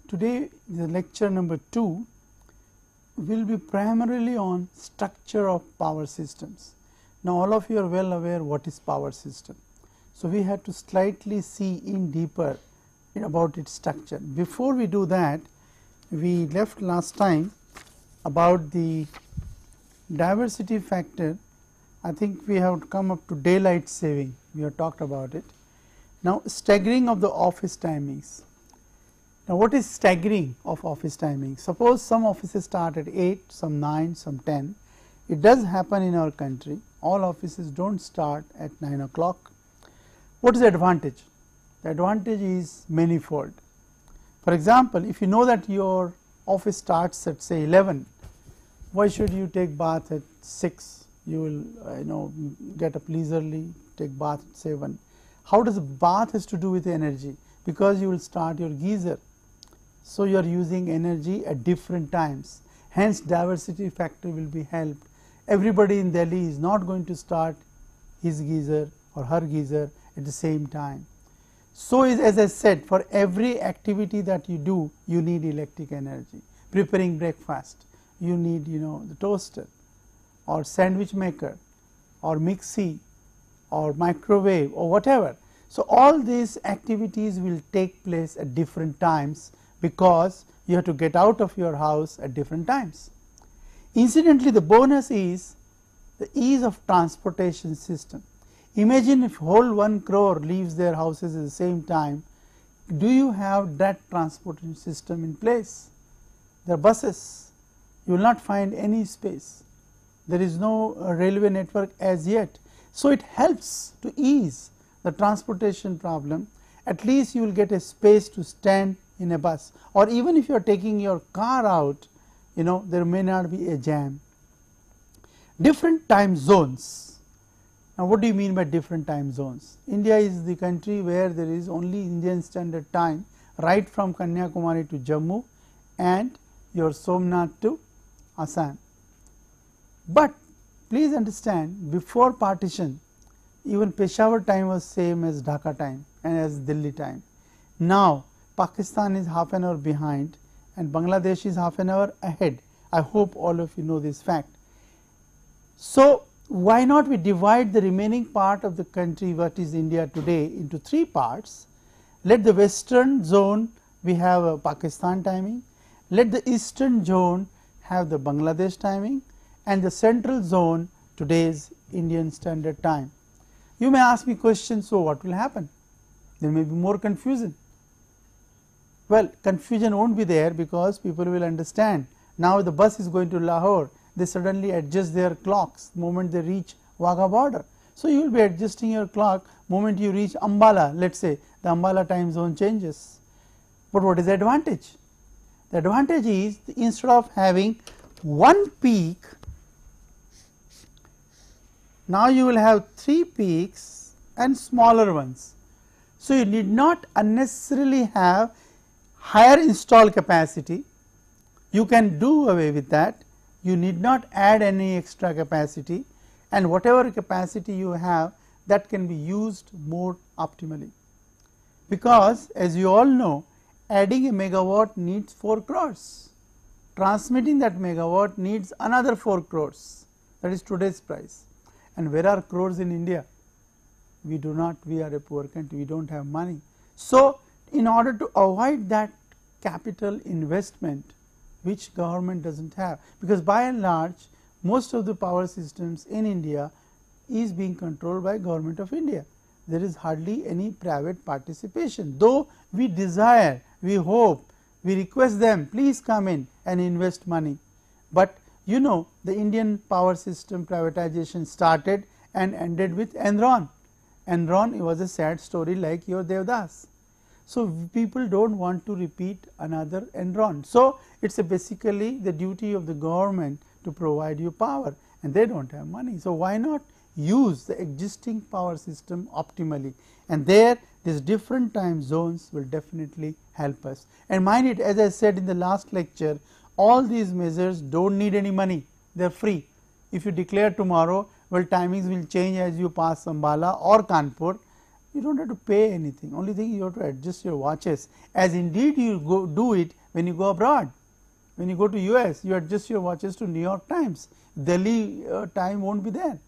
Today the lecture number 2 will be primarily on structure of power systems. Now all of you are well aware what is power system. So we have to slightly see in deeper about its structure. Before we do that, we left last time about the diversity factor. I think we have come up to daylight saving, we have talked about it. Now staggering of the office timings. Now what is staggering of office timing? Suppose some offices start at 8, some 9, some 10. It does happen in our country. All offices do not start at 9 o'clock. What is the advantage? The advantage is manifold. For example, if you know that your office starts at say 11, why should you take bath at 6? You will get up leisurely, take bath at 7. How does a bath has to do with energy? Because you will start your geyser. So you are using energy at different times, hence diversity factor will be helped. Everybody in Delhi is not going to start his geyser or her geyser at the same time. So as I said, for every activity that you do, you need electric energy. Preparing breakfast, you need the toaster or sandwich maker or mixie or microwave or whatever. So all these activities will take place at different times, because you have to get out of your house at different times. Incidentally, the bonus is the ease of transportation system. Imagine if whole 1 crore leaves their houses at the same time, do you have that transportation system in place? There are buses, you will not find any space, there is no railway network as yet. So it helps to ease the transportation problem. At least you will get a space to stand in a bus, or even if you are taking your car out, there may not be a jam. Different time zones. Now what do you mean by different time zones? India is the country where there is only Indian Standard Time, right from Kanyakumari to Jammu and your Somnath to Assam. But please understand, before partition even Peshawar time was same as Dhaka time and as Delhi time. Now Pakistan is half an hour behind and Bangladesh is half an hour ahead. I hope all of you know this fact. So why not we divide the remaining part of the country, what is India today, into 3 parts. Let the western zone we have a Pakistan timing, let the eastern zone have the Bangladesh timing, and the central zone today's Indian Standard Time. You may ask me questions, so what will happen? There may be more confusion. Well, confusion won't be there, because people will understand. Now the bus is going to Lahore, they suddenly adjust their clocks the moment they reach Wagah border. So you will be adjusting your clock moment you reach Ambala, let us say the Ambala time zone changes. But what is the advantage? The advantage is, instead of having one peak, now you will have 3 peaks and smaller ones. So you need not unnecessarily have higher install capacity, you can do away with that, you need not add any extra capacity, and whatever capacity you have, that can be used more optimally. Because as you all know, adding a megawatt needs 4 crores, transmitting that megawatt needs another 4 crores, that is today's price. And where are crores in India? We do not, we are a poor country, we do not have money. So in order to avoid that capital investment, which government does not have, because by and large most of the power systems in India is being controlled by Government of India. There is hardly any private participation, though we desire, we hope, we request them, please come in and invest money. But the Indian power system privatization started and ended with Enron. Enron was a sad story like your Devdas. So people do not want to repeat another Enron. So it is basically the duty of the government to provide you power, and they do not have money. So why not use the existing power system optimally, and there these different time zones will definitely help us. And mind it, as I said in the last lecture, all these measures do not need any money, they are free. If you declare tomorrow, well, timings will change as you pass Ambala or Kanpur, you don't have to pay anything, only thing you have to adjust your watches, as indeed you do it when you go abroad. When you go to US, you adjust your watches to New York times, Delhi time won't be there.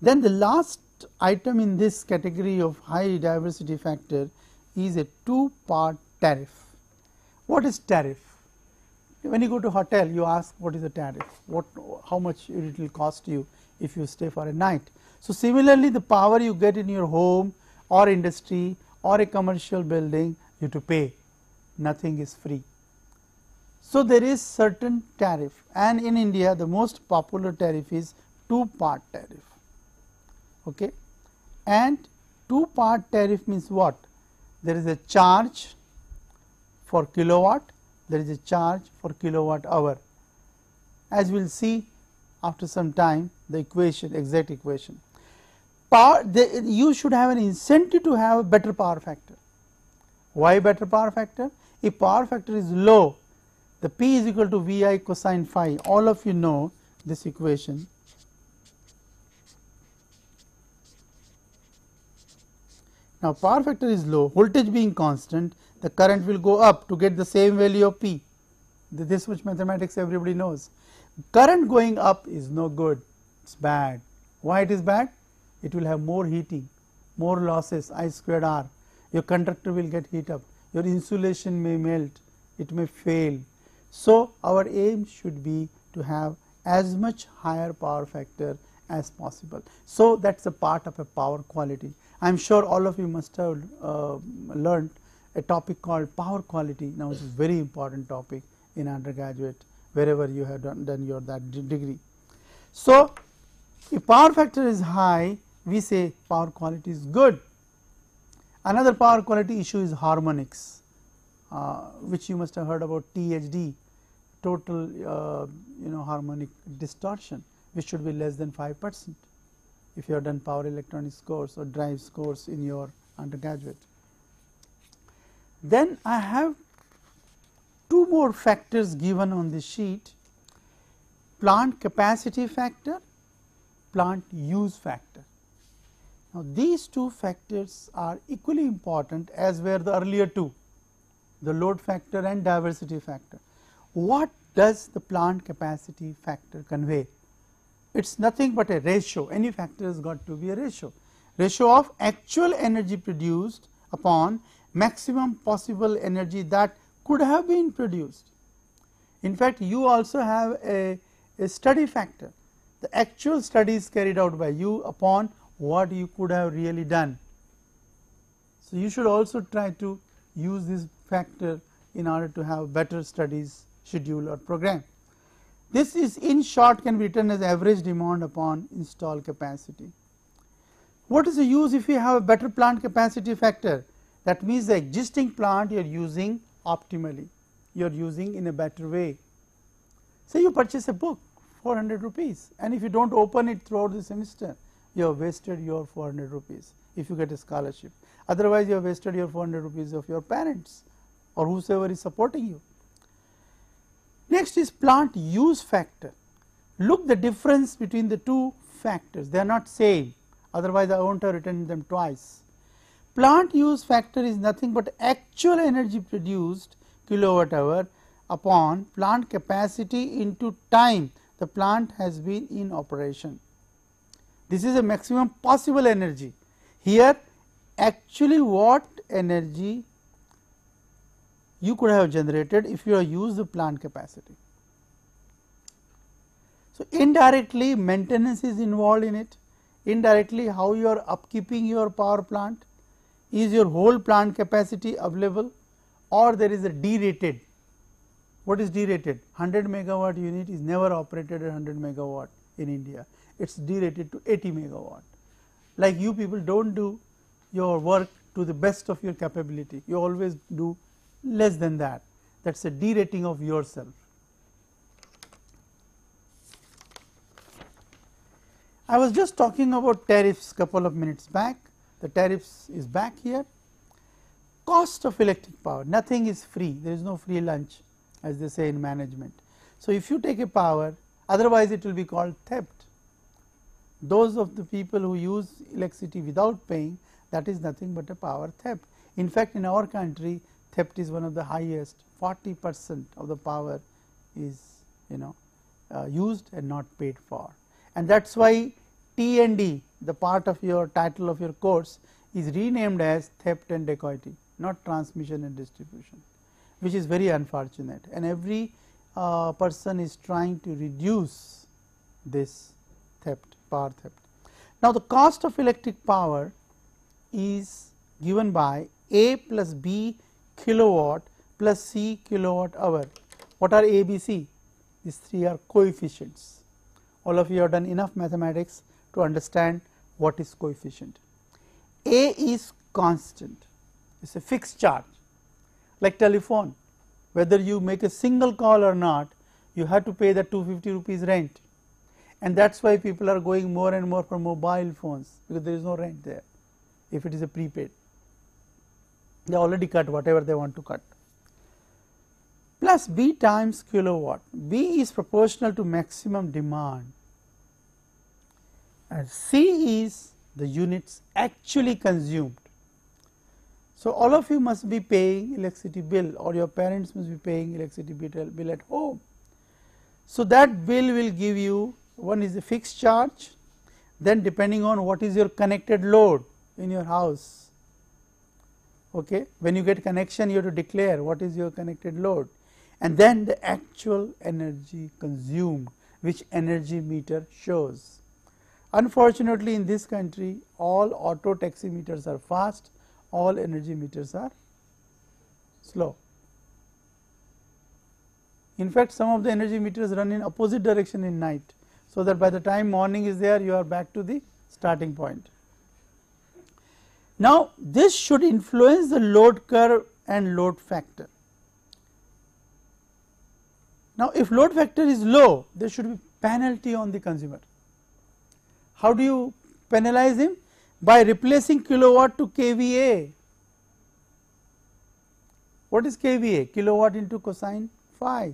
Then the last item in this category of high diversity factor is a two-part tariff. What is tariff? When you go to hotel, you ask what is the tariff, how much it will cost you if you stay for a night. So similarly, the power you get in your home or industry or a commercial building, you have to pay, nothing is free. So there is certain tariff, and in India the most popular tariff is two-part tariff. Okay. And two-part tariff means what? There is a charge for kilowatt, there is a charge for kilowatt hour. As we will see after some time, the equation, exact equation. You should have an incentive to have a better power factor. Why better power factor? If power factor is low, the P is equal to VI cosine phi. All of you know this equation. Now, power factor is low, voltage being constant, the current will go up to get the same value of P. This much mathematics everybody knows. Current going up is no good, it is bad. Why it is bad? It will have more heating, more losses, I squared R. Your conductor will get heat up, your insulation may melt, it may fail. So, our aim should be to have as much higher power factor as possible. So, that is a part of a power quality. I am sure all of you must have learned a topic called power quality. Now, it is a very important topic in undergraduate, wherever you have done your degree. So, if power factor is high, we say power quality is good. Another power quality issue is harmonics, which you must have heard about THD, total harmonic distortion, which should be less than 5%. If you have done power electronics course or drives course in your undergraduate. Then I have two more factors given on this sheet: plant capacity factor, plant use factor. Now, these two factors are equally important as were the earlier two, the load factor and diversity factor. What does the plant capacity factor convey? It is nothing but a ratio. Any factor has got to be a ratio of actual energy produced upon maximum possible energy that could have been produced. In fact, you also have a study factor, the actual studies carried out by you upon what you could have really done. So, you should also try to use this factor in order to have better studies schedule or program. This is in short can be written as average demand upon installed capacity. What is the use if you have a better plant capacity factor? That means the existing plant you are using optimally, you are using in a better way. Say you purchase a book 400 rupees, and if you do not open it throughout the semester, you have wasted your 400 rupees if you get a scholarship. Otherwise, you have wasted your 400 rupees of your parents or whosoever is supporting you. Next is plant use factor. Look the difference between the two factors, they are not same, otherwise I won't have written them twice. Plant use factor is nothing but actual energy produced kilowatt hour upon plant capacity into time the plant has been in operation. This is a maximum possible energy. Here actually what energy you could have generated if you have used the plant capacity. So, indirectly maintenance is involved in it, indirectly how you are upkeeping your power plant, is your whole plant capacity available or there is a derated. What is derated? 100 megawatt unit is never operated at 100 megawatt in India, it is derated to 80 megawatt. Like you people do not do your work to the best of your capability, you always do less than that, that is a derating of yourself. I was just talking about tariffs couple of minutes back, the tariffs is back here. Cost of electric power, nothing is free, there is no free lunch as they say in management. So, if you take a power, otherwise it will be called theft. Those of the people who use electricity without paying, that is nothing but a power theft. In fact, in our country theft is one of the highest, 40% of the power is used and not paid for, and that is why T&D, the part of your title of your course, is renamed as theft and dacoity, not transmission and distribution, which is very unfortunate, and every person is trying to reduce this theft, power theft. Now, the cost of electric power is given by A plus B kilowatt plus C kilowatt hour. What are A, B, C? These three are coefficients. All of you have done enough mathematics to understand what is coefficient. A is constant, it is a fixed charge, like telephone. Whether you make a single call or not, you have to pay the 250 rupees rent, and that is why people are going more and more for mobile phones, because there is no rent there. If it is a prepaid, they already cut whatever they want to cut. Plus B times kilowatt. B is proportional to maximum demand, and C is the units actually consumed. So, all of you must be paying electricity bill, or your parents must be paying electricity bill at home. So, that bill will give you, one is a fixed charge, then depending on what is your connected load in your house. Okay. When you get connection, you have to declare what is your connected load, and then the actual energy consumed, which energy meter shows. Unfortunately, in this country all auto taximeters are fast, all energy meters are slow. In fact, some of the energy meters run in opposite direction in night, so that by the time morning is there, you are back to the starting point. Now, this should influence the load curve and load factor. Now, if load factor is low, there should be penalty on the consumer. How do you penalize him? By replacing kilowatt to kVA. What is kVA? Kilowatt into cosine phi,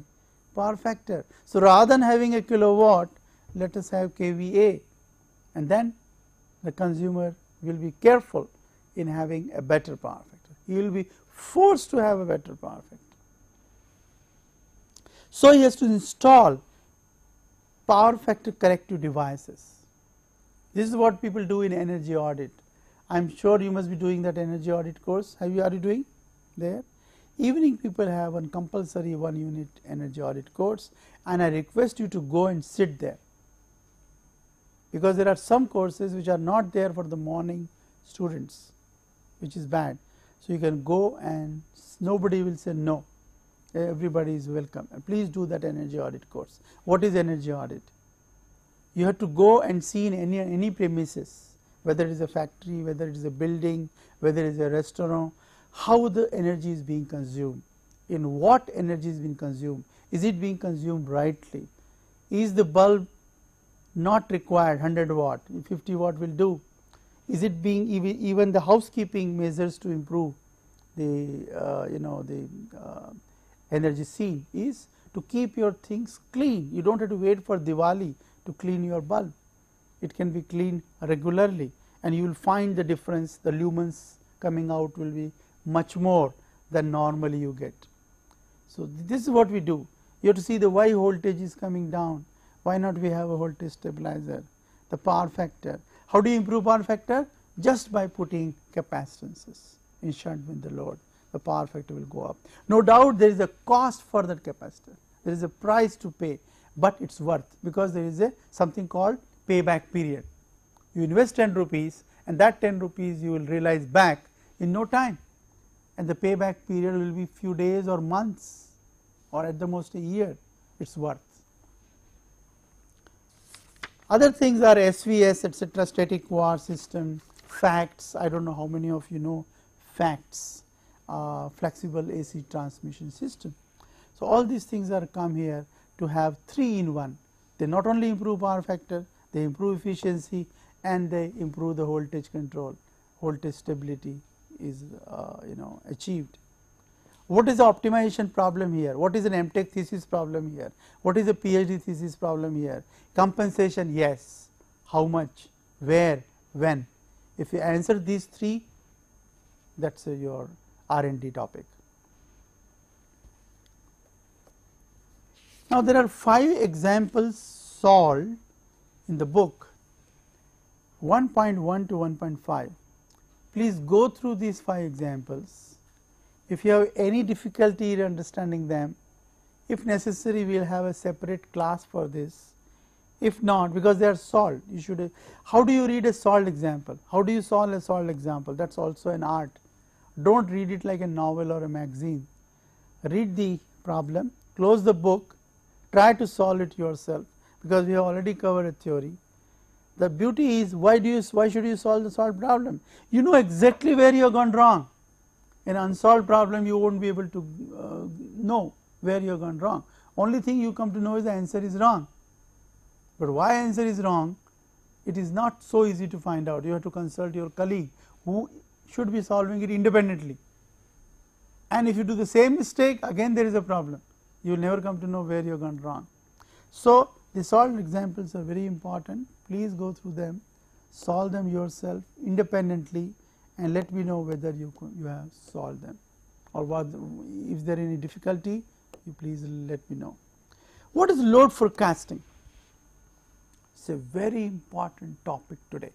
power factor. So, rather than having a kilowatt, let us have kVA, and then the consumer will be careful in having a better power factor. He will be forced to have a better power factor. So, he has to install power factor corrective devices. This is what people do in energy audit. I am sure you must be doing that energy audit course. Are you doing there? Evening people have one compulsory 1 unit energy audit course, and I request you to go and sit there, because there are some courses which are not there for the morning students, which is bad. So, you can go and nobody will say no, everybody is welcome, and please do that energy audit course. What is energy audit? You have to go and see in any premises, whether it is a factory, whether it is a building, whether it is a restaurant, how the energy is being consumed, in what energy is being consumed, is it being consumed rightly, is the bulb not required 100 watt, 50 watt will do, is it being even the housekeeping measures to improve the energy scene is to keep your things clean. You do not have to wait for Diwali to clean your bulb, it can be cleaned regularly, and you will find the difference, the lumens coming out will be much more than normally you get. So, this is what we do. You have to see the why voltage is coming down, why not we have a voltage stabilizer, the power factor. How do you improve power factor? Just by putting capacitances in shunt with the load, the power factor will go up. No doubt there is a cost for that capacitor, there is a price to pay, but it is worth, because there is a something called payback period. You invest 10 rupees and that 10 rupees you will realize back in no time, and the payback period will be few days or months, or at the most a year. It is worth. Other things are SVS, etc., static VAR system, FACTS. I do not know how many of you know FACTS, flexible AC transmission system. So, all these things are come here to have 3 in 1. They not only improve power factor, they improve efficiency, and they improve the voltage control, voltage stability is achieved. What is the optimization problem here? What is an MTech thesis problem here? What is a PhD thesis problem here? Compensation, yes. how much, where, when. If you answer these three, that is your R&D topic. Now, there are 5 examples solved in the book 1.1 to 1.5. Please go through these 5 examples. If you have any difficulty in understanding them, if necessary we will have a separate class for this. If not, because they are solved, you should. How do you read a solved example? How do you solve a solved example? That is also an art. Do not read it like a novel or a magazine. Read the problem, close the book, try to solve it yourself, because we have already covered a theory. The beauty is, why should you solve the solved problem? You know exactly where you have gone wrong. In an unsolved problem, you won't be able to know where you have gone wrong. Only thing you come to know is the answer is wrong. But why answer is wrong, it is not so easy to find out. You have to consult your colleague who should be solving it independently. And if you do the same mistake, again there is a problem. You will never come to know where you have gone wrong. So, the solved examples are very important. Please go through them, solve them yourself independently, and let me know whether you have solved them, or what, if there is any difficulty, you please let me know. What is load forecasting? It is a very important topic today.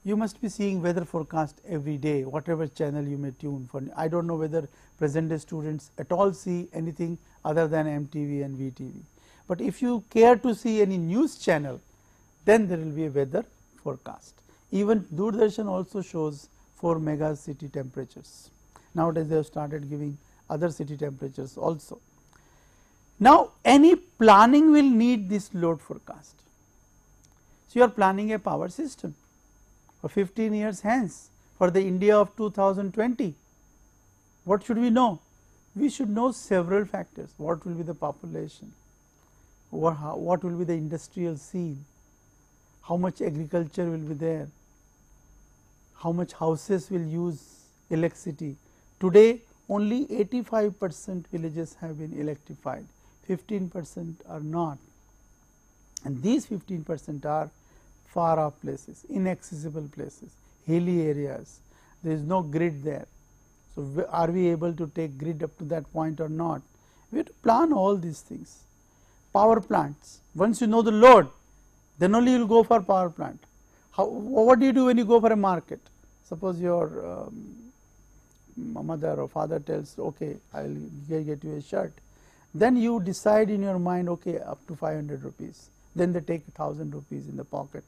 You must be seeing weather forecast every day, whatever channel you may tune for. I do not know whether present day students at all see anything other than MTV and VTV. But if you care to see any news channel, then there will be a weather forecast. Even Doordarshan also shows 4 mega city temperatures. Nowadays they have started giving other city temperatures also. Now, any planning will need this load forecast. So, you are planning a power system for 15 years hence for the India of 2020. What should we know? We should know several factors. What will be the population? What will be the industrial scene? How much agriculture will be there? How much houses will use electricity? Today only 85% villages have been electrified, 15% are not, and these 15% are far off places, inaccessible places, hilly areas, there is no grid there. So, are we able to take grid up to that point or not? We have to plan all these things. Power plants, once you know the load, then only you will go for power plant. What do you do when you go for a market? Suppose your mother or father tells, okay, I will get you a shirt. Then you decide in your mind, okay, up to 500 rupees. Then they take 1000 rupees in the pocket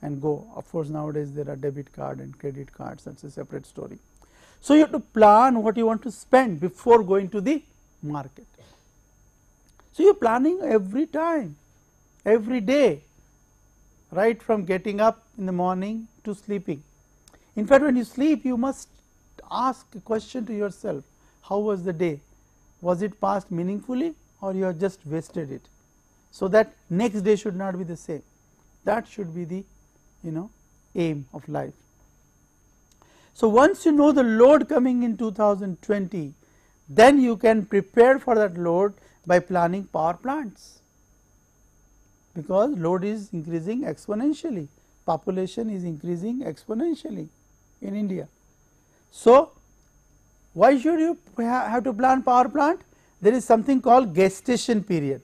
and go. Of course, nowadays there are debit card and credit cards, that is a separate story. So, you have to plan what you want to spend before going to the market. So, you are planning every time, every day, right from getting up in the morning to sleeping. In fact, when you sleep, you must ask a question to yourself, how was the day? Was it passed meaningfully, or you have just wasted it? So, that next day should not be the same. That should be the aim of life. So, once you know the load coming in 2020, then you can prepare for that load by planning power plants, because load is increasing exponentially, population is increasing exponentially in India. So, why should you have to plan power plant? There is something called gestation period.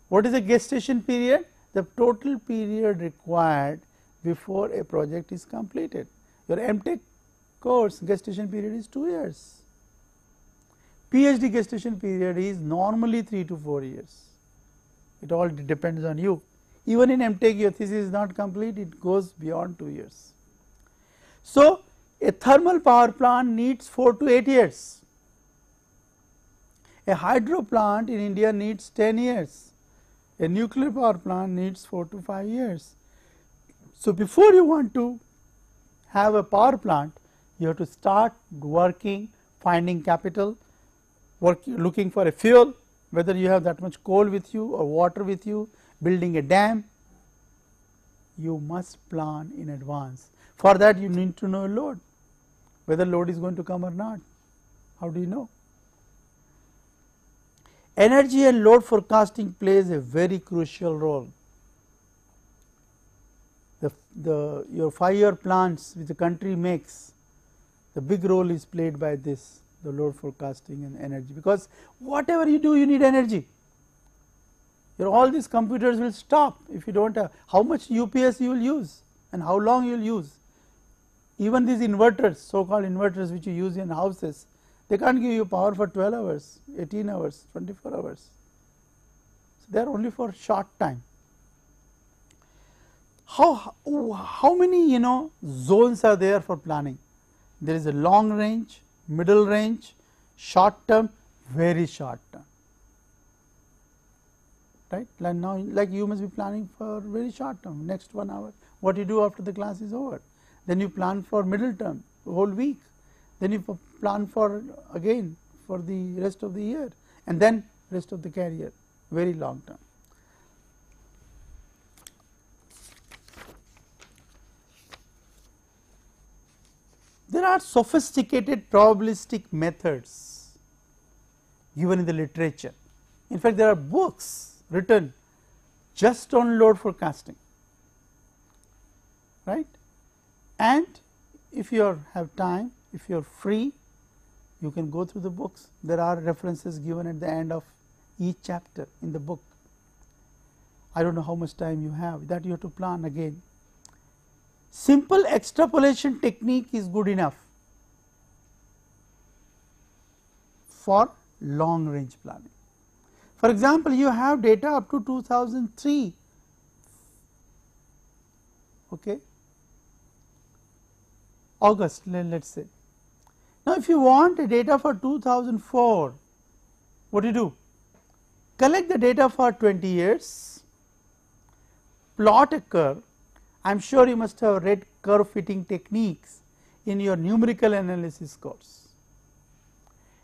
What is a gestation period? The total period required before a project is completed. Your MTech course gestation period is 2 years. PhD gestation period is normally 3 to 4 years. It all depends on you. Even in MTech, your thesis is not complete, it goes beyond 2 years. So, a thermal power plant needs 4 to 8 years. A hydro plant in India needs 10 years. A nuclear power plant needs 4 to 5 years. So, before you want to have a power plant, you have to start working, finding capital, looking for a fuel, whether you have that much coal with you or water with you, building a dam. You must plan in advance. For that, you need to know load, whether load is going to come or not. How do you know? Energy and load forecasting plays a very crucial role. Your 5-year plans which the country makes, the big role is played by this, the load forecasting and energy, because whatever you do you need energy. All these computers will stop if you do not have. How much UPS you will use and how long you will use. Even these inverters, so called inverters which you use in houses, they can't give you power for 12 hours, 18 hours, 24 hours. So, they are only for short time. How many zones are there for planning? There is a long range, middle range, short term, very short term. Right? Like now, like you must be planning for very short term, next 1 hour, what you do after the class is over. Then you plan for middle term, whole week. Then you plan for again for the rest of the year, and then rest of the career, very long term. There are sophisticated probabilistic methods given in the literature. In fact, there are books written just on load forecasting, right? And if you have time, if you are free, you can go through the books. There are references given at the end of each chapter in the book. I do not know how much time you have, that you have to plan again. Simple extrapolation technique is good enough for long range planning. For example, you have data up to 2003, okay, August, let us say. Now, if you want a data for 2004, what do you do? Collect the data for 20 years, plot a curve. I am sure you must have read curve fitting techniques in your numerical analysis course.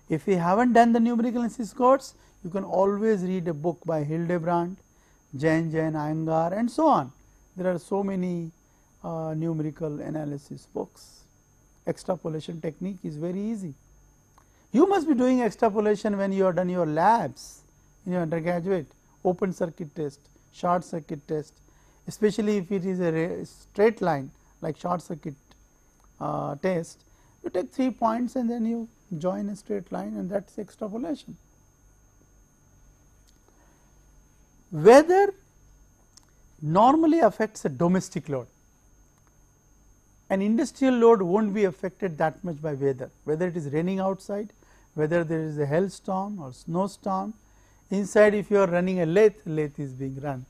If you have not done the numerical analysis course, you can always read a book by Hildebrand, Jain, Iyengar, and so on. There are so many numerical analysis books. Extrapolation technique is very easy. You must be doing extrapolation when you have done your labs in your undergraduate, open circuit test, short circuit test, especially if it is a straight line like short circuit test. You take 3 points and then you join a straight line, and that is extrapolation. Weather normally affects a domestic load. An industrial load will not be affected that much by weather, whether it is raining outside, whether there is a hailstorm or snowstorm. Inside, if you are running a lathe is being run.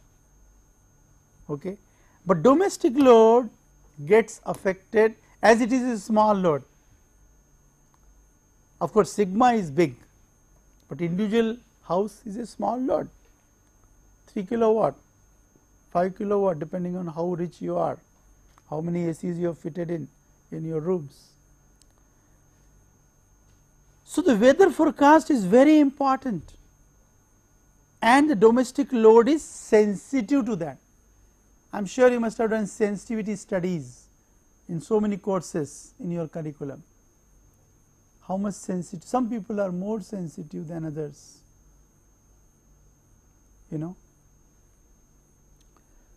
Okay. But domestic load gets affected as it is a small load. Of course, sigma is big, but individual house is a small load, 3 kilowatt, 5 kilowatt, depending on how rich you are, how many ACs you have fitted in your rooms. So, the weather forecast is very important, and the domestic load is sensitive to that. I am sure you must have done sensitivity studies in so many courses in your curriculum. How much sensitive, some people are more sensitive than others,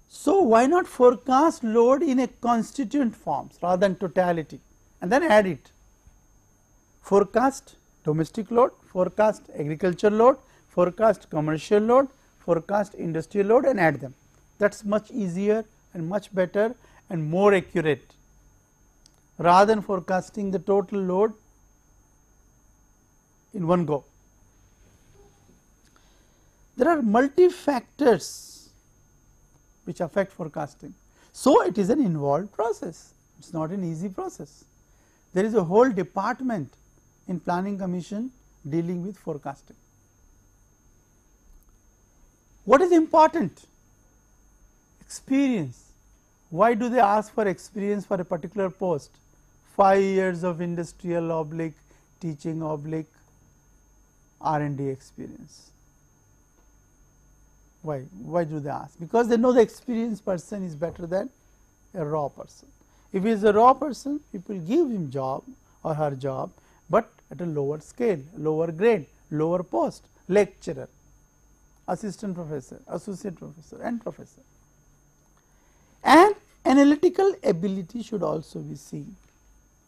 So, why not forecast load in a constituent forms rather than totality, and then add it. Forecast domestic load, forecast agricultural load, forecast commercial load, forecast industrial load, and add them. That is much easier and much better and more accurate, rather than forecasting the total load in one go. There are multi factors which affect forecasting. So, it is an involved process, it is not an easy process. There is a whole department in Planning Commission dealing with forecasting. What is important? Experience. Why do they ask for experience for a particular post? 5 years of industrial / teaching / R&D experience. Why? Why do they ask? Because they know the experienced person is better than a raw person. If he is a raw person, people give him job or her job, but at a lower scale, lower grade, lower post, lecturer, assistant professor, associate professor and professor. And analytical ability should also be seen,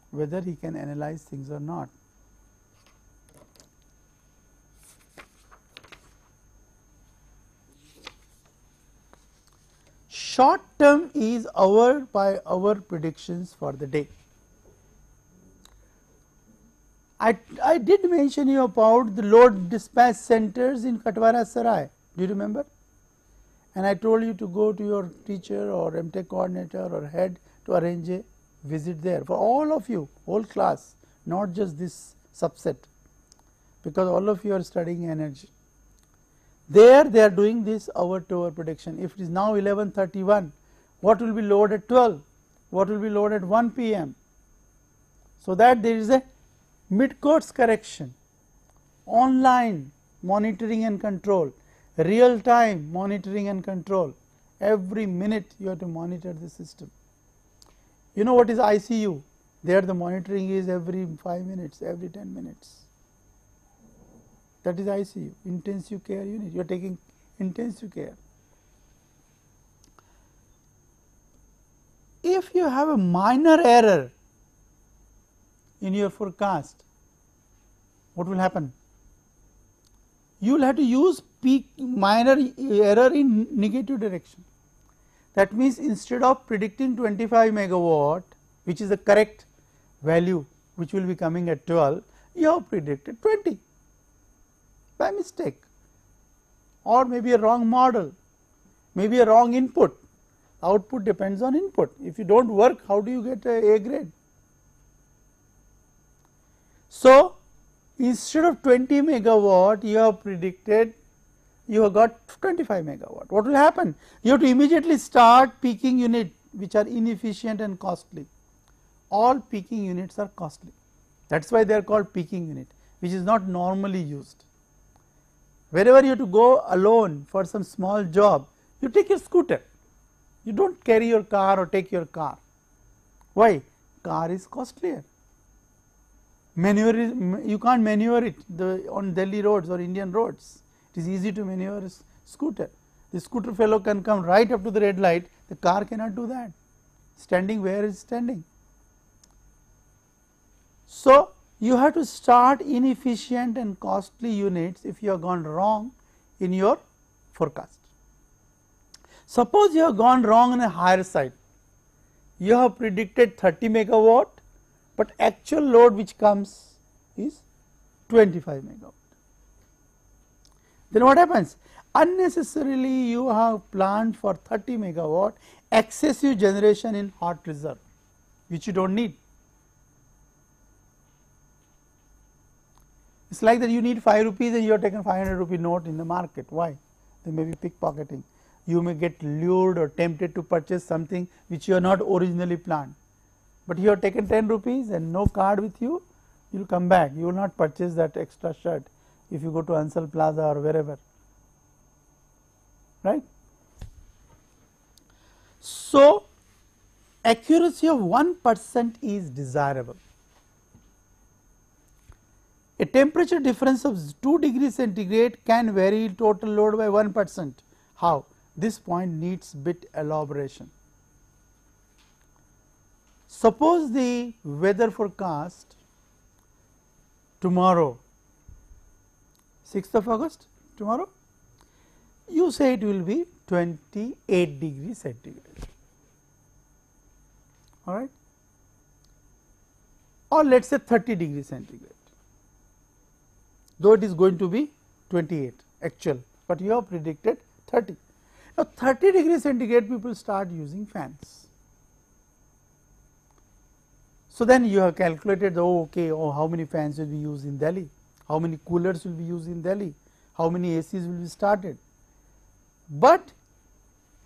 whether he can analyze things or not. Short term is hour by hour predictions for the day. I did mention you about the load dispatch centers in Katwara Sarai. Do you remember? And I told you to go to your teacher or MTech coordinator or head to arrange a visit there for all of you, whole class, not just this subset, because all of you are studying energy. There they are doing this hour to hour prediction. If it is now 11:31, what will be load at 12? What will be load at 1 p.m.? So that there is a mid-course correction, online monitoring and control, real time monitoring and control. Every minute you have to monitor the system. You know what is ICU? There the monitoring is every 5 minutes, every 10 minutes. That is ICU, intensive care unit. You are taking intensive care. If you have a minor error in your forecast, what will happen? You will have to use minor error in negative direction. That means instead of predicting 25 megawatt, which is the correct value which will be coming at 12, you have predicted 20 by mistake, or maybe a wrong model, maybe a wrong input. Output depends on input. If you do not work, how do you get a grade? So, instead of 20 megawatt, you have predicted, you have got 25 megawatt. What will happen? You have to immediately start peaking unit, which are inefficient and costly. All peaking units are costly. That is why they are called peaking unit, which is not normally used. Wherever you have to go alone for some small job, you take your scooter. You do not carry your car or take your car. Why? Car is costlier. You can't maneuver it on Delhi roads or Indian roads. It is easy to maneuver a scooter. The scooter fellow can come right up to the red light. The car cannot do that. Standing where is standing. So, you have to start inefficient and costly units if you have gone wrong in your forecast. Suppose you have gone wrong on a higher side. You have predicted 30 megawatt, but actual load which comes is 25 megawatt. Then what happens? Unnecessarily you have planned for 30 megawatt excessive generation in hot reserve, which you do not need. It is like that you need 5 rupees and you have taken 500 rupee note in the market. Why? There may be pickpocketing. You may get lured or tempted to purchase something which you have not originally planned. But you have taken 10 rupees and no card with you, you will come back. You will not purchase that extra shirt if you go to Ansal Plaza or wherever. Right? So, accuracy of 1% is desirable. A temperature difference of 2 degrees centigrade can vary total load by 1%. How? This point needs bit elaboration. Suppose the weather forecast tomorrow, 6th of August, tomorrow, you say it will be 28 degrees centigrade, all right, or let us say 30 degrees centigrade, though it is going to be 28 actual, but you have predicted 30. Now, 30 degrees centigrade people start using fans. So, then you have calculated, how many fans will be used in Delhi, how many coolers will be used in Delhi, how many ACs will be started. But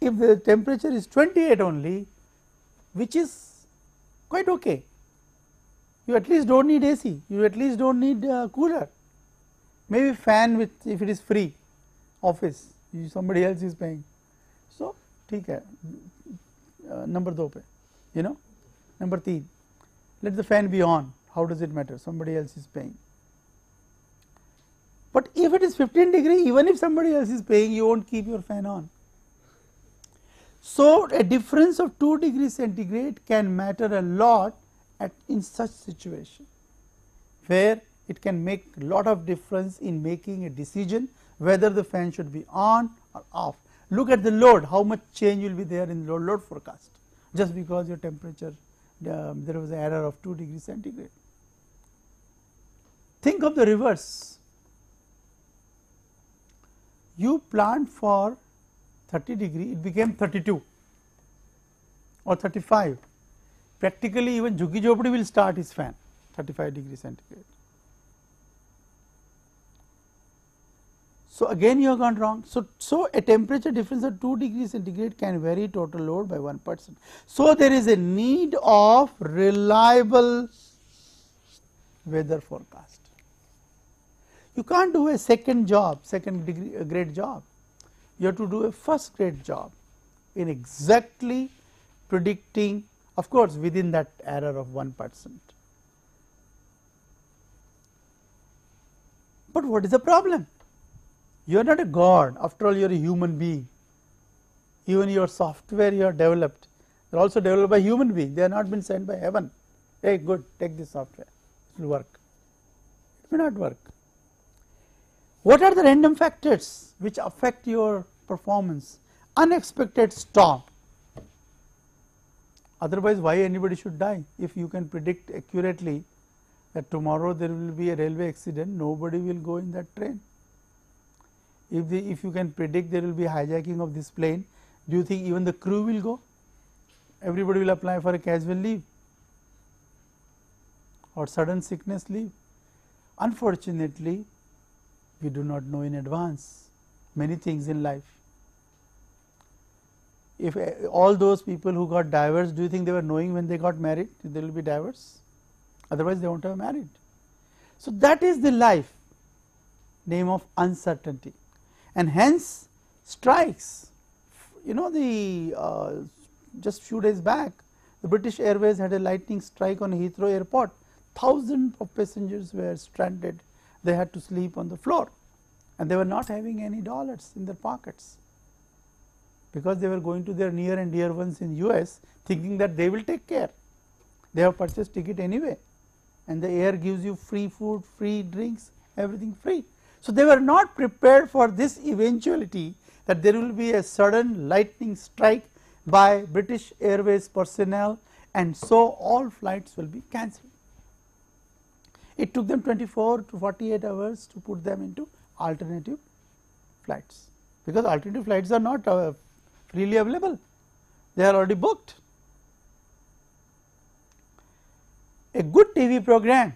if the temperature is 28 only, which is quite okay, you at least do not need AC, you at least do not need cooler, maybe fan with, if it is free office, somebody else is paying. So, ठीक है, number 2 पे, number 3, let the fan be on, how does it matter, somebody else is paying. But if it is 15 degree, even if somebody else is paying, you won't keep your fan on. So, a difference of 2 degrees centigrade can matter a lot in such situation, where it can make a lot of difference in making a decision whether the fan should be on or off. Look at the load, how much change will be there in load forecast, just because your temperature, there was an error of 2 degrees centigrade. Think of the reverse. You plant for 30 degree, it became 32 or 35. Practically even Jhuggi Jhopadi will start his fan 35 degree centigrade. So, again you have gone wrong. So a temperature difference of 2 degrees centigrade can vary total load by 1%. So, there is a need of reliable weather forecast. You can't do a second grade job. You have to do a first grade job in exactly predicting, of course, within that error of 1%. But what is the problem? You are not a god, after all you are a human being. Even your software you have developed, they are also developed by human being, they have not been sent by heaven. Hey, good, take this software, it will work. It may not work. What are the random factors which affect your performance? Unexpected storm. Otherwise, why anybody should die? If you can predict accurately that tomorrow there will be a railway accident, nobody will go in that train. If you can predict there will be hijacking of this plane, do you think even the crew will go? Everybody will apply for a casual leave or sudden sickness leave. Unfortunately, we do not know in advance many things in life. If all those people who got divorced, do you think they were knowing when they got married there will be divorce? Otherwise, they won't have married. So, that is the life, name of uncertainty, and hence strikes. You know, the just few days back, the British Airways had a lightning strike on Heathrow Airport. Thousands of passengers were stranded. They had to sleep on the floor, and they were not having any dollars in their pockets, because they were going to their near and dear ones in US, thinking that they will take care. They have purchased ticket anyway, and the air gives you free food, free drinks, everything free. So, they were not prepared for this eventuality that there will be a sudden lightning strike by British Airways personnel, and so all flights will be cancelled. It took them 24 to 48 hours to put them into alternative flights, because alternative flights are not freely available, they are already booked. A good TV program,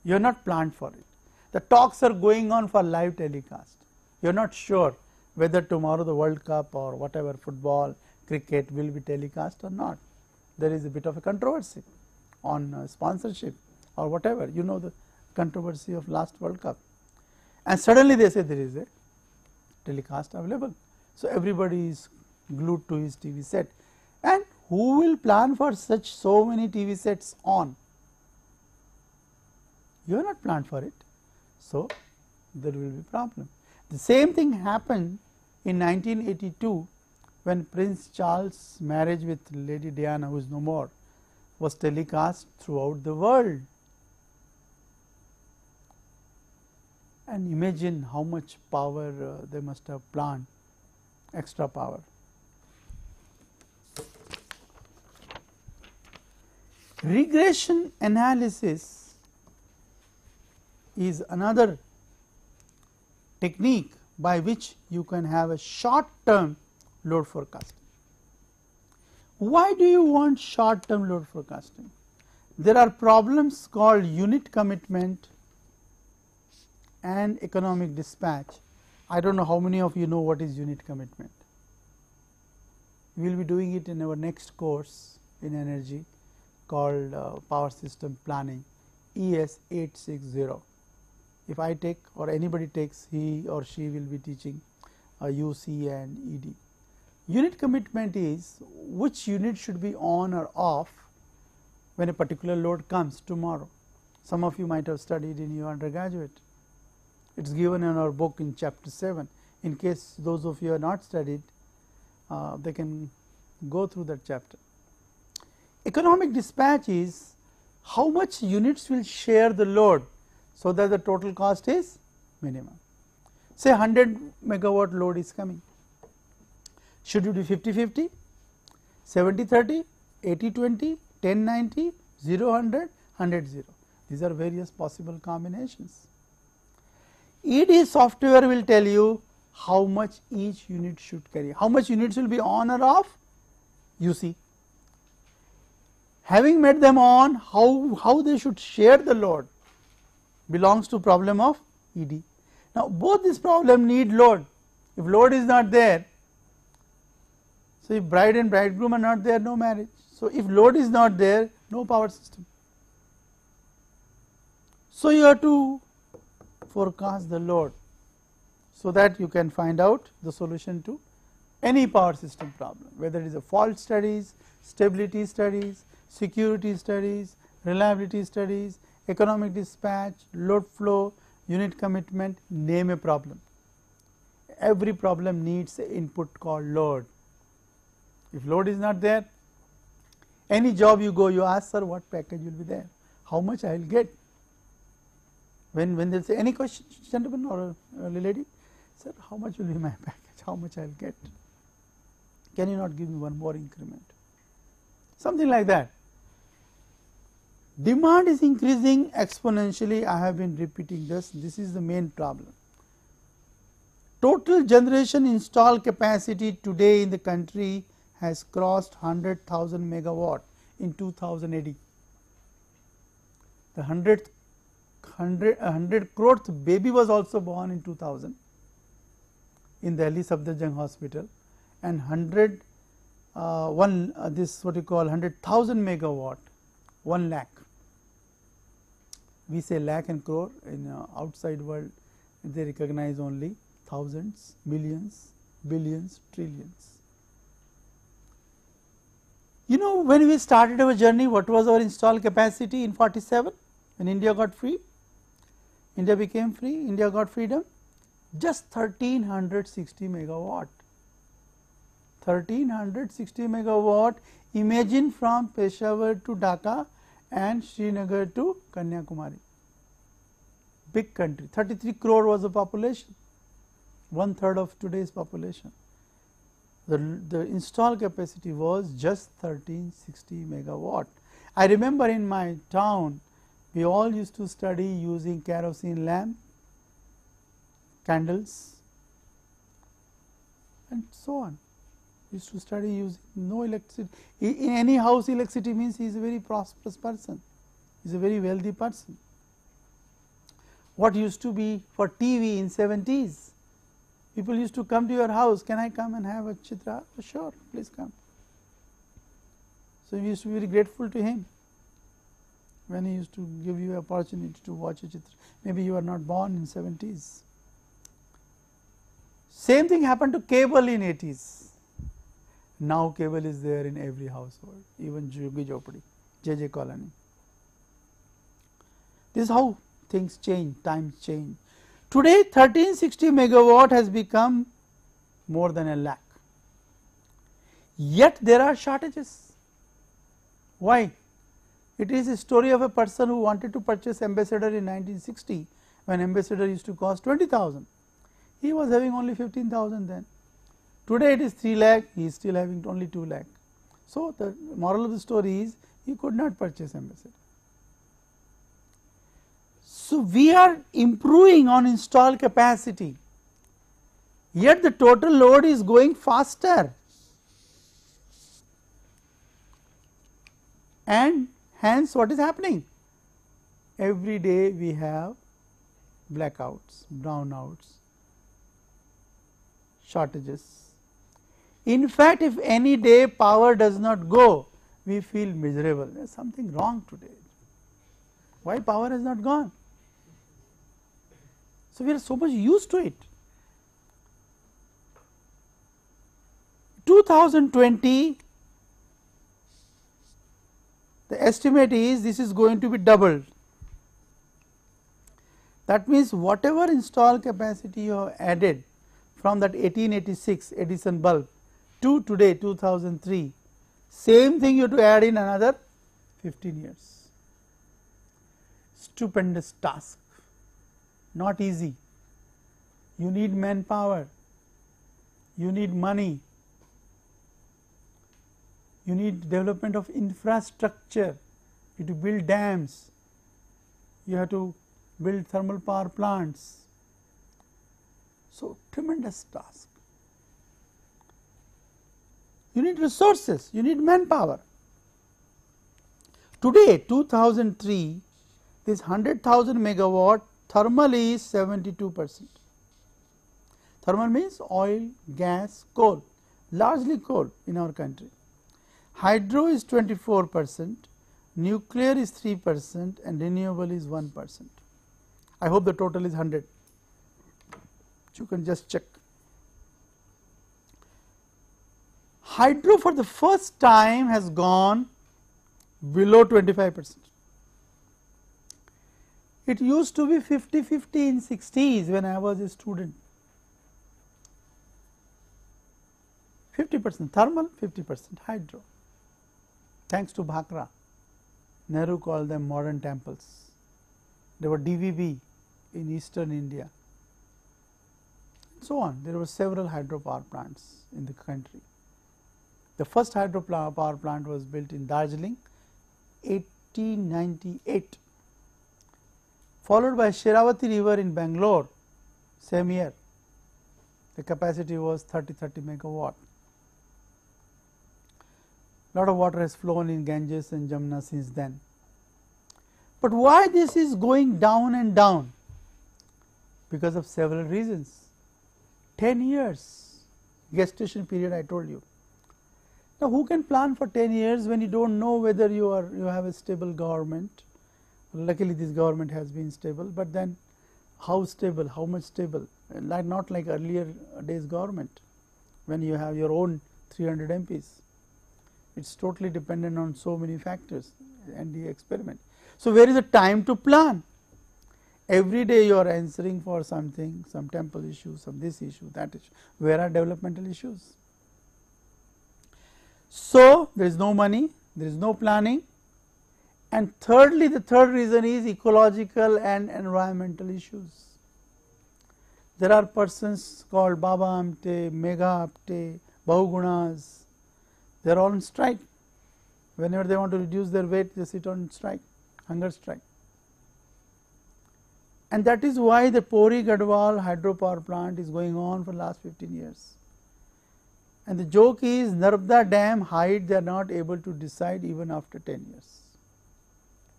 you are not planned for it. The talks are going on for live telecast. You are not sure whether tomorrow the World Cup or whatever, football, cricket will be telecast or not. There is a bit of a controversy on sponsorship or whatever, you know the controversy of last World Cup, and suddenly they say there is a telecast available. So, everybody is glued to his TV set, and who will plan for so many TV sets on? You are not planned for it. So, there will be problem. The same thing happened in 1982 when Prince Charles' marriage with Lady Diana, who is no more, was telecast throughout the world. And imagine how much power they must have planned, extra power. Regression analysis is another technique by which you can have a short term load forecasting. Why do you want short term load forecasting? There are problems called unit commitment and economic dispatch. I do not know how many of you know what is unit commitment. We will be doing it in our next course in energy called power system planning, ES 860. If I take or anybody takes, he or she will be teaching UC and ED. Unit commitment is which unit should be on or off when a particular load comes tomorrow. Some of you might have studied in your undergraduate. It is given in our book in chapter 7. In case those of you are not studied, they can go through that chapter. Economic dispatch is how much units will share the load, so that the total cost is minimum. Say 100 megawatt load is coming. Should it be 50-50, 70-30, 80-20, 10-90, 0-100, 100-0? These are various possible combinations. ED software will tell you how much each unit should carry, how much units will be on or off, you see. Having made them on, how they should share the load belongs to problem of ED. Now, both this problem need load. If load is not there, so if bride and bridegroom are not there, no marriage. So, if load is not there, no power system. So, you have to forecast the load, so that you can find out the solution to any power system problem, whether it is a fault studies, stability studies, security studies, reliability studies, economic dispatch, load flow, unit commitment, name a problem. Every problem needs an input called load. If load is not there, any job you go, you ask, sir, what package will be there, how much I will get. When they say any question, gentleman or a lady, sir, how much will be my package, how much I will get, can you not give me one more increment, something like that. Demand is increasing exponentially. I have been repeating this is the main problem. Total generation installed capacity today in the country has crossed 100,000 megawatt in 2080. The 100 croreth baby was also born in 2000 in Delhi Safdarjung Hospital, and this what you call 100,000 megawatt, 1 lakh. We say lakh and crore, in outside world they recognize only thousands, millions, billions, trillions. You know, when we started our journey, what was our installed capacity in 47 when India got free? India became free, India got freedom, just 1360 megawatt. 1360 megawatt. Imagine from Peshawar to Dhaka and Srinagar to Kanyakumari. Big country, 33 crore was the population, 1/3 of today's population. The installed capacity was just 1360 megawatt. I remember in my town, we all used to study using kerosene lamp, candles, and so on. We used to study using no electricity. In any house, electricity means he is a very prosperous person, he is a very wealthy person. What used to be for TV in 70s, people used to come to your house, can I come and have a chitra? Oh, sure, please come. So, we used to be very grateful to him when he used to give you opportunity to watch a chitra. Maybe you are not born in 70s. Same thing happened to cable in 80s. Now cable is there in every household, even Juggi Jopadi, JJ colony. This is how things change, times change. Today 1360 megawatt has become more than a lakh. Yet there are shortages. Why? It is a story of a person who wanted to purchase Ambassador in 1960, when Ambassador used to cost 20,000. He was having only 15,000 then. Today it is 3 lakh, he is still having only 2 lakh. So, the moral of the story is he could not purchase Ambassador. So, we are improving on installed capacity, yet the total load is going faster, and hence what is happening? Every day we have blackouts, brownouts, shortages. In fact, if any day power does not go, we feel miserable. There is something wrong today. Why power has not gone? So, we are so much used to it. 2020, the estimate is this is going to be doubled. That means, whatever install capacity you have added from that 1886 Edison bulb to today 2003, same thing you have to add in another 15 years. Stupendous task, not easy. You need manpower, you need money, you need development of infrastructure, you have to build dams, you have to build thermal power plants. So, tremendous task. You need resources, you need manpower. Today 2003, this 100,000 megawatt thermal is 72%. Thermal means oil, gas, coal, largely coal in our country. Hydro is 24%, nuclear is 3% and renewable is 1%. I hope the total is 100. You can just check. Hydro for the first time has gone below 25%. It used to be 50-50 in 60s when I was a student. 50% thermal, 50% hydro. Thanks to Bhakra, Nehru called them modern temples. They were DVB in eastern India. So on, there were several hydropower plants in the country. The first hydropower plant was built in Darjeeling 1898, followed by Shiravati river in Bangalore same year. The capacity was 30 megawatt. Lot of water has flown in Ganges and Jamuna since then. But why this is going down and down? Because of several reasons. 10 years gestation period I told you. Now, who can plan for 10 years when you do not know whether you have a stable government? Luckily, this government has been stable, but then how stable, how much stable? Not like earlier days government when you have your own 300 MPs. It is totally dependent on so many factors and the experiment. So, where is the time to plan? Every day you are answering for something, some temple issue, some this issue, that issue. Where are developmental issues? So, there is no money, there is no planning, and thirdly, the third reason is ecological and environmental issues. There are persons called Baba Amte, Mega Apte, Bahugunas, they are all on strike. Whenever they want to reduce their weight, they sit on strike, hunger strike. And that is why the Pori Gadwal hydropower plant is going on for the last 15 years. And the joke is Narmada dam height they are not able to decide even after 10 years.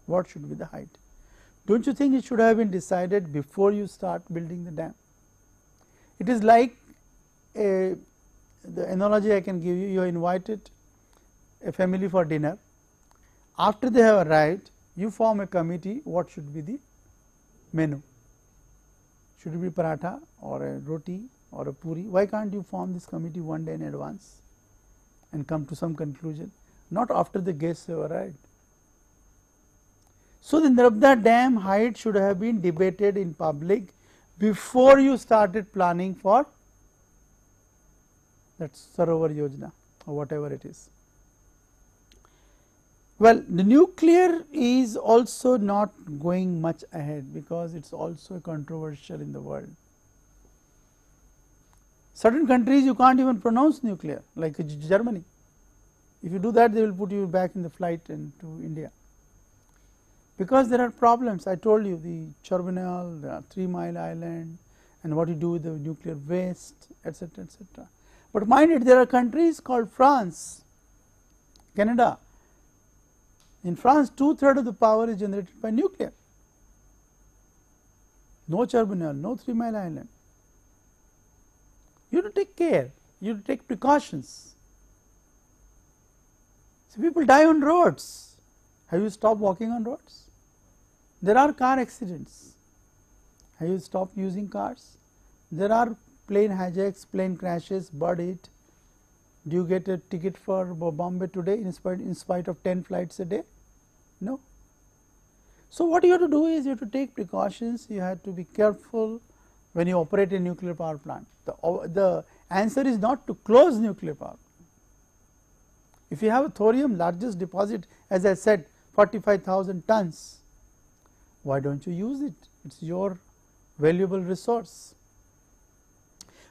What should be the height? Don't you think it should have been decided before you start building the dam? It is like the analogy I can give you, you are invited a family for dinner. After they have arrived, you form a committee, what should be the menu? Should it be paratha or a roti or a puri? Why can't you form this committee one day in advance and come to some conclusion? Not after the guests have arrived. So, the Narmada dam height should have been debated in public before you started planning for that Sarovar Yojana or whatever it is. Well, the nuclear is also not going much ahead because it is also controversial in the world. Certain countries you can't even pronounce nuclear, like Germany. If you do that, they will put you back in the flight and to India. Because there are problems, I told you the Chernobyl, the 3 Mile Island, and what you do with the nuclear waste, etc., etc. But mind it, there are countries called France, Canada. In France, 2/3 of the power is generated by nuclear. No Chernobyl, no 3 Mile Island. You have to take care, you have to take precautions. So, people die on roads. Have you stopped walking on roads? There are car accidents. Have you stopped using cars? There are plane hijacks, plane crashes, bird hit. Do you get a ticket for Bombay today in spite of 10 flights a day? No. So, what you have to do is you have to take precautions, you have to be careful when you operate a nuclear power plant. The answer is not to close nuclear power plant. If you have a thorium largest deposit, as I said, 45,000 tons, why don't you use it? It is your valuable resource.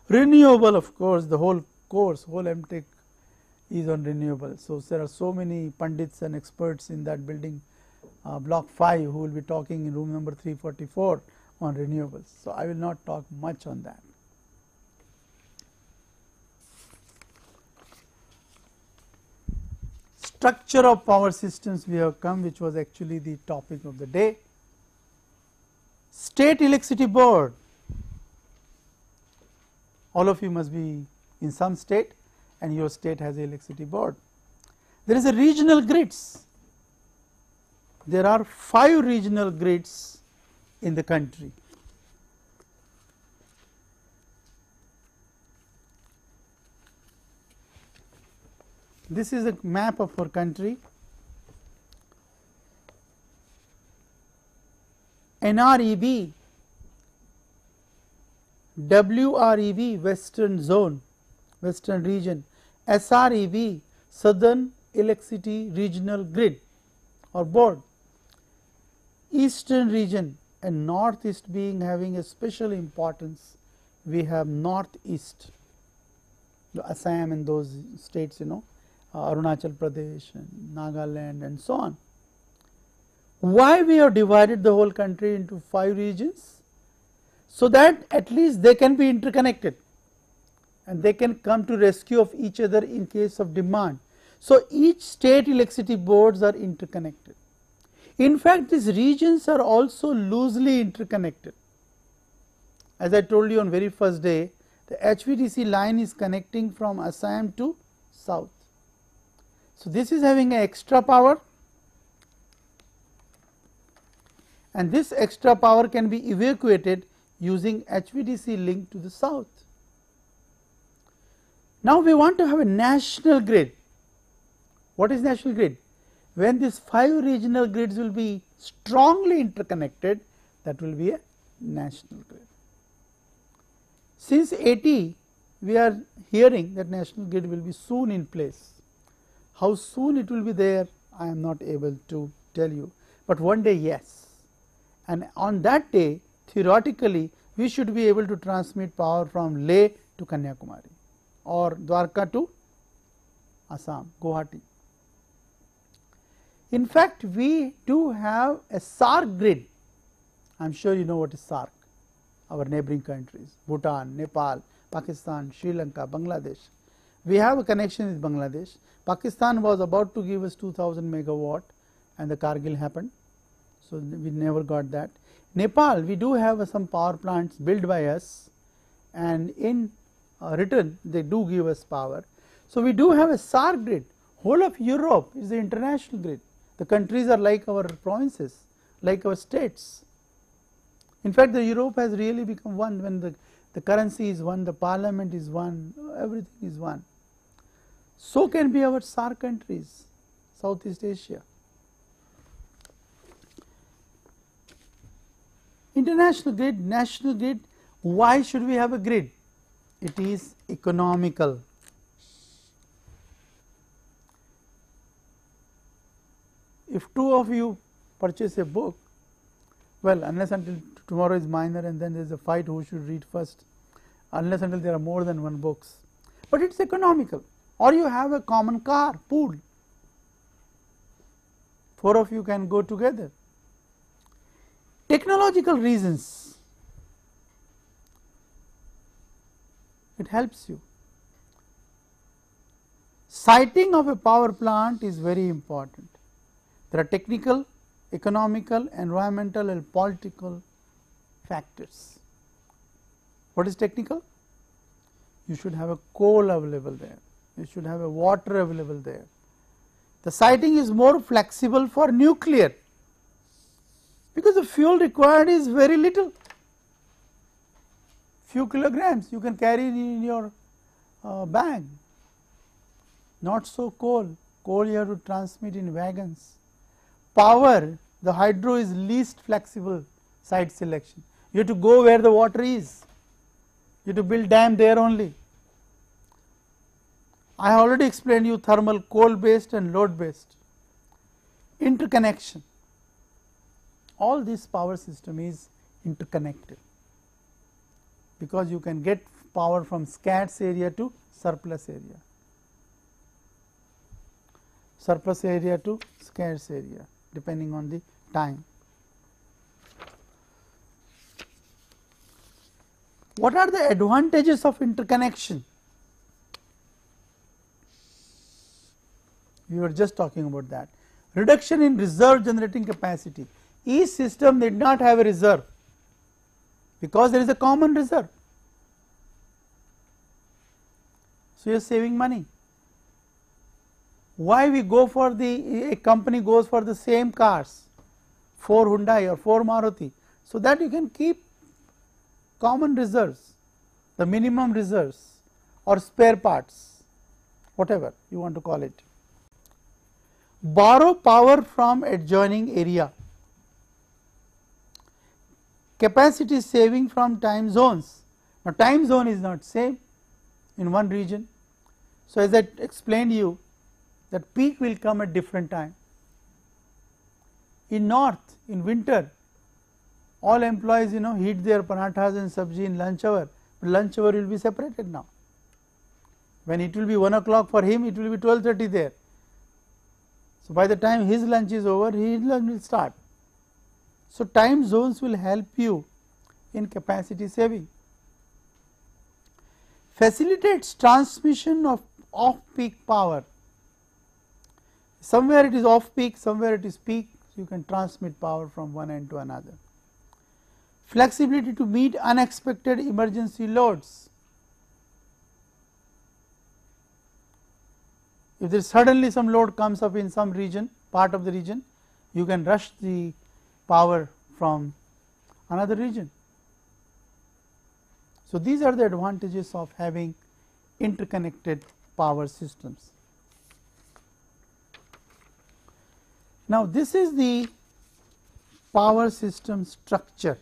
Renewable, of course, the whole course, whole MTech is on renewable. So, there are so many pundits and experts in that building, block 5, who will be talking in room number 344 on renewables. So, I will not talk much on that. Structure of power systems we have come, which was actually the topic of the day. State electricity board, all of you must be in some state and your state has an electricity board. There is a regional grids. There are 5 regional grids in the country. This is a map of our country. NREB, WREB, Western Zone, Western Region, SREB, Southern Electricity Regional Grid or Board, Eastern Region, and Northeast being having a special importance. We have Northeast, Assam and those states, Arunachal Pradesh and Nagaland and so on. Why we have divided the whole country into 5 regions? So that at least they can be interconnected and they can come to rescue of each other in case of demand. So, each state electricity boards are interconnected. In fact, these regions are also loosely interconnected. As I told you on very first day, the HVDC line is connecting from Assam to south. So, this is having an extra power, and this extra power can be evacuated using HVDC link to the south. Now, we want to have a national grid. What is national grid? When these 5 regional grids will be strongly interconnected, that will be a national grid. Since 80, we are hearing that national grid will be soon in place. How soon it will be there, I am not able to tell you, but one day yes. And on that day, theoretically, we should be able to transmit power from Leh to Kanyakumari or Dwarka to Assam, Guwahati. In fact, we do have a SARC grid. I am sure you know what is SARC, our neighboring countries, Bhutan, Nepal, Pakistan, Sri Lanka, Bangladesh. We have a connection with Bangladesh. Pakistan was about to give us 2000 megawatt and the Kargil happened. So, we never got that. Nepal, we do have some power plants built by us, and in return they do give us power. So, we do have a SAR grid. Whole of Europe is the international grid. The countries are like our provinces, like our states. In fact, the Europe has really become one when the currency is one, the parliament is one, everything is one. So can be our SAR countries, Southeast Asia. International grid, national grid. Why should we have a grid? It is economical. If 2 of you purchase a book, well, unless until tomorrow is minor and then there is a fight who should read first, unless until there are more than 1 books, but it is economical. Or you have a common car, pool, 4 of you can go together. Technological reasons, it helps you. Siting of a power plant is very important. There are technical, economical, environmental and political factors. What is technical? You should have a coal available there, you should have a water available there. The siting is more flexible for nuclear, because the fuel required is very little, few kilograms you can carry in your bag. Not so coal, coal you have to transmit in wagons. Power, the hydro is least flexible site selection. You have to go where the water is, you have to build dam there only. I have already explained you thermal, coal based and load based. Interconnection, all this power system is interconnected, because you can get power from scarce area to surplus area, surplus area to scarce area depending on the time. What are the advantages of interconnection? We were just talking about that. Reduction in reserve generating capacity. Each system did not have a reserve, because there is a common reserve. So, you are saving money. Why we go for a company goes for the same cars, 4 Hyundai or 4 Maruti, so that you can keep common reserves, the minimum reserves or spare parts, whatever you want to call it. Borrow power from adjoining area. Capacity saving from time zones. Now, time zone is not same in one region. So, as I explained you that peak will come at different time. In north, in winter, all employees heat their parathas and sabji in lunch hour, but lunch hour will be separated now. When it will be 1 o'clock for him, it will be 12:30 there. So, by the time his lunch is over, his lunch will start. So, time zones will help you in capacity saving. Facilitates transmission of off-peak power. Somewhere it is off-peak, somewhere it is peak, so you can transmit power from one end to another. Flexibility to meet unexpected emergency loads. If there is suddenly some load comes up in some region, part of the region, you can rush the power from another region. So, these are the advantages of having interconnected power systems. Now, this is the power system structure.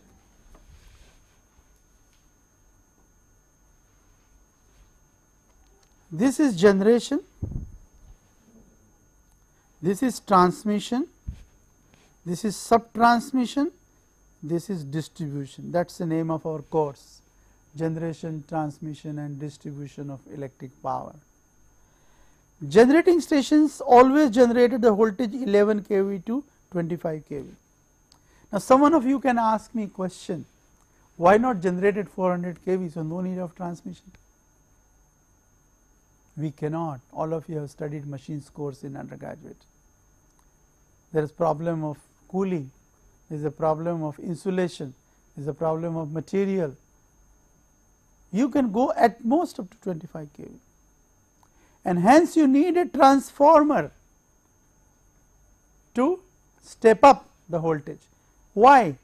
This is generation, this is transmission, this is sub-transmission, this is distribution. That is the name of our course, generation, transmission and distribution of electric power. Generating stations always generated the voltage 11 kV to 25 kV. Now, someone of you can ask me question, why not generated 400 kV, so no need of transmission? We cannot. All of you have studied machines course in undergraduate. There is problem of cooling, there is a problem of insulation, there is a problem of material. You can go at most up to 25 kV, and hence you need a transformer to step up the voltage. Why?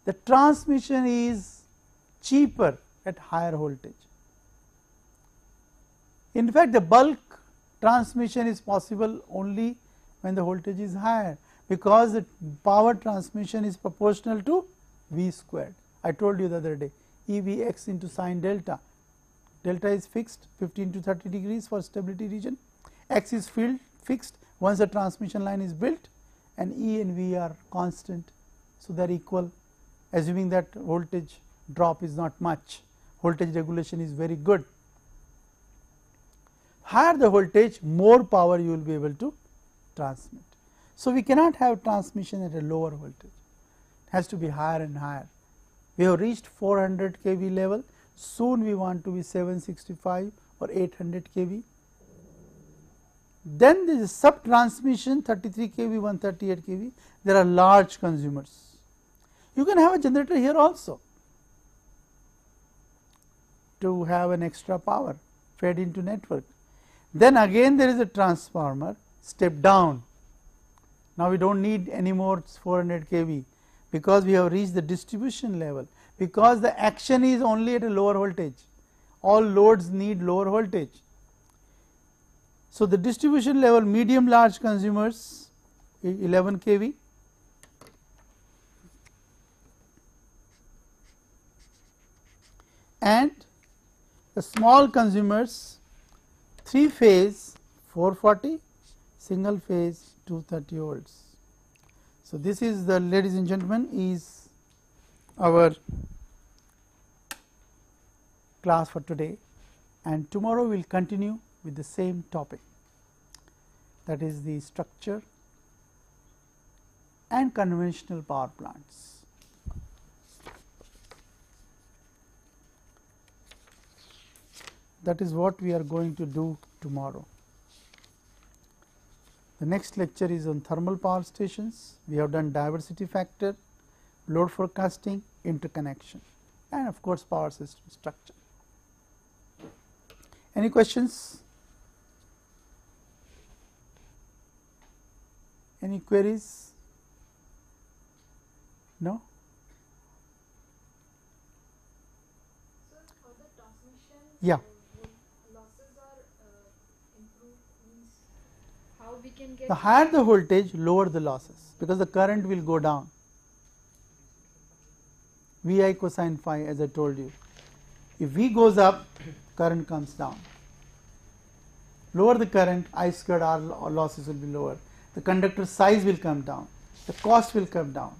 The transmission is cheaper at higher voltage. In fact, the bulk transmission is possible only when the voltage is higher, because the power transmission is proportional to V squared. I told you the other day, EVx into sine delta. Delta is fixed 15 to 30 degrees for stability region, x is field fixed once the transmission line is built, and E and V are constant. So, they are equal, assuming that voltage drop is not much, voltage regulation is very good. Higher the voltage, more power you will be able to transmit. So, we cannot have transmission at a lower voltage, it has to be higher and higher. We have reached 400 kV level, soon we want to be 765 or 800 kV. Then there is sub transmission 33 kV, 138 kV, there are large consumers. You can have a generator here also to have an extra power fed into network. Then again there is a transformer, step down. Now, we do not need any more 400 kV, because we have reached the distribution level, because the action is only at a lower voltage, all loads need lower voltage. So, the distribution level medium large consumers 11 kV, and the small consumers 3 phase 440, single phase 230 volts. So, this is the, ladies and gentlemen, is our class for today, and tomorrow we will continue with the same topic, that is the structure and conventional power plants. That is what we are going to do tomorrow. The next lecture is on thermal power stations. We have done diversity factor, load forecasting, interconnection, and of course, power system structure. Any questions? Any queries? No? So, for the transmission, Yeah. losses are improved, means how we can get The higher the voltage, lower the losses, because the current will go down. Vi cosine phi, as I told you. If V goes up, current comes down. Lower the current, I squared R losses will be lower. The conductor size will come down. The cost will come down.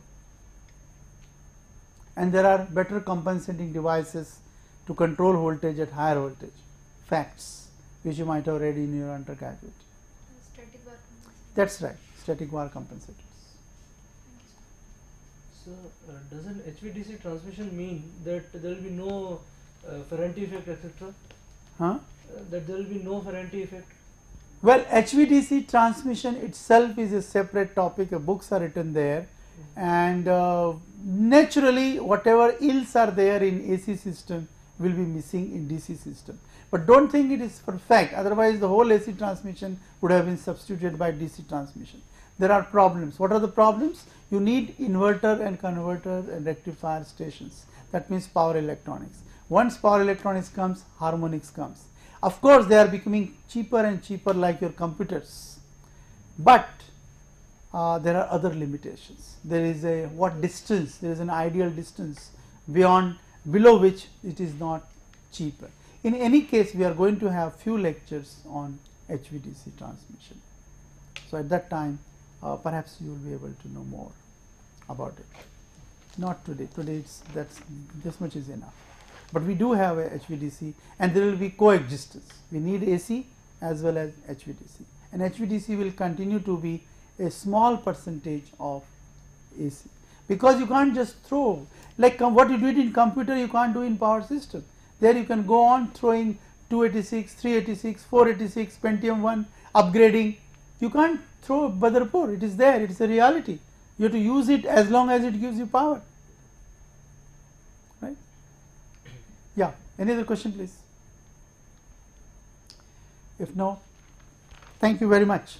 And there are better compensating devices to control voltage at higher voltage. Facts, which you might have read in your undergraduate. static bar compensation. That's right, static var compensators. So, doesn't HVDC transmission mean that there will be no Ferranti effect, etc.? Huh? That there will be no Ferranti effect? Well, HVDC transmission itself is a separate topic, books are written there, and naturally whatever ills are there in AC system will be missing in DC system. But do not think it is perfect, otherwise the whole AC transmission would have been substituted by DC transmission. There are problems. What are the problems? You need inverter and converter and rectifier stations, that means power electronics. Once power electronics comes, harmonics comes. Of course, they are becoming cheaper and cheaper like your computers, but there are other limitations. There is a what distance, there is an ideal distance below which it is not cheaper. In any case, we are going to have few lectures on HVDC transmission. So, at that time perhaps you will be able to know more about it. Not today, that's this much is enough. But we do have a HVDC, and there will be coexistence. We need AC as well as HVDC, and HVDC will continue to be a small percentage of AC, because you can't just throw like what you did in computer, you can't do in power system. There you can go on throwing 286, 386, 486, Pentium 1, upgrading. You can't throw Badarpur, it is there, it is a reality. You have to use it as long as it gives you power. Right? Yeah, any other question, please? If no, thank you very much.